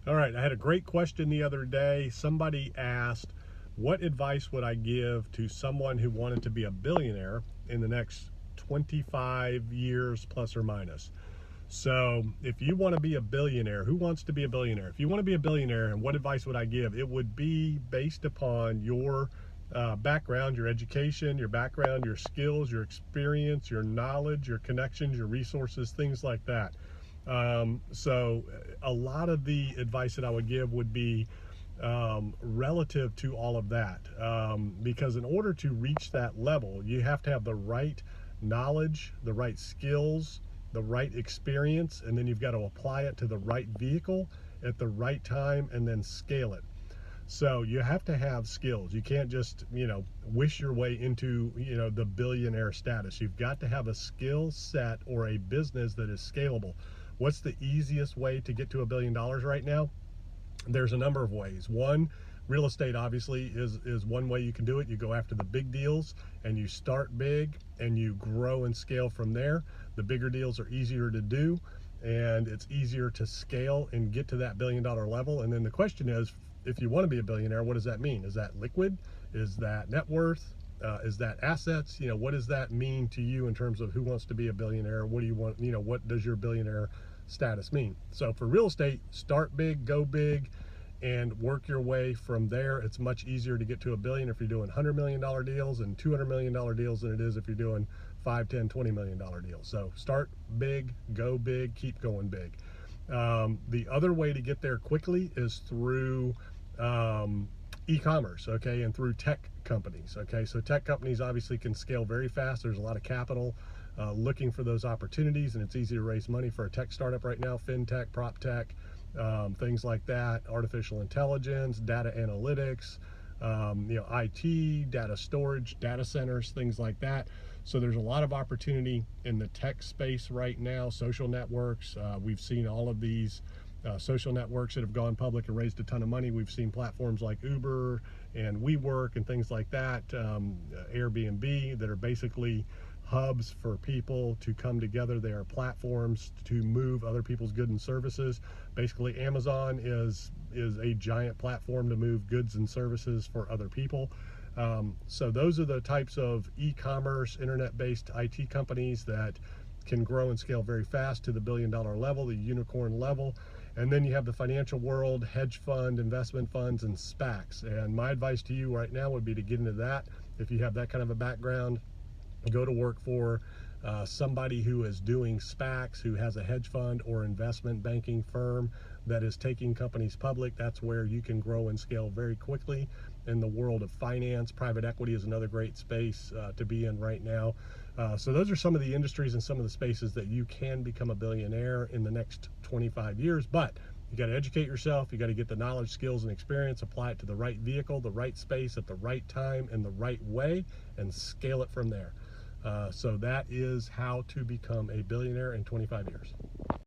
All right, I had a great question the other day. Somebody asked, what advice would I give to someone who wanted to be a billionaire in the next 25 years plus or minus? So if you want to be a billionaire, who wants to be a billionaire? If you want to be a billionaire, and what advice would I give? It would be based upon your background, your education, your background, your skills, your experience, your knowledge, your connections, your resources, things like that. So a lot of the advice that I would give would be relative to all of that, because in order to reach that level, you have to have the right knowledge, the right skills, the right experience, and then you've got to apply it to the right vehicle at the right time and then scale it. So you have to have skills. You can't just, wish your way into, the billionaire status. You've got to have a skill set or a business that is scalable. What's the easiest way to get to $1 billion right now? There's a number of ways. One, real estate obviously is one way you can do it. You go after the big deals and you start big and you grow and scale from there. The bigger deals are easier to do and it's easier to scale and get to that $1 billion level. And then the question is, if you want to be a billionaire, what does that mean? Is that liquid? Is that net worth? Is that assets? What does that mean to you in terms of who wants to be a billionaire? What do you want? What does your billionaire status mean? So for real estate, start big, go big, and work your way from there. It's much easier to get to $1 billion if you're doing $100 million deals and $200 million deals than it is if you're doing $5, $10, $20 million deals. So start big, go big, keep going big. The other way to get there quickly is through e-commerce, okay, and through tech companies, okay. So tech companies obviously can scale very fast. There's a lot of capital looking for those opportunities, and it's easy to raise money for a tech startup right now. Fintech, prop tech, things like that, artificial intelligence, data analytics, IT, data storage, data centers, things like that. So there's a lot of opportunity in the tech space right now. Social networks, we've seen all of these social networks that have gone public and raised a ton of money. We've seen platforms like Uber and WeWork and things like that, Airbnb, that are basically hubs for people to come together. They are platforms to move other people's goods and services. Basically, Amazon is a giant platform to move goods and services for other people. So those are the types of e-commerce, internet-based IT companies that can grow and scale very fast to the $1 billion level, the unicorn level. And then you have the financial world, hedge fund, investment funds, and SPACs. And my advice to you right now would be to get into that. If you have that kind of a background, go to work for somebody who is doing SPACs, who has a hedge fund or investment banking firm that is taking companies public. That's where you can grow and scale very quickly. In the world of finance, private equity is another great space to be in right now. So those are some of the industries and some of the spaces that you can become a billionaire in the next 25 years. But you got to educate yourself. You got to get the knowledge, skills, and experience, apply it to the right vehicle, the right space, at the right time, and the right way, and scale it from there. So that is how to become a billionaire in 25 years.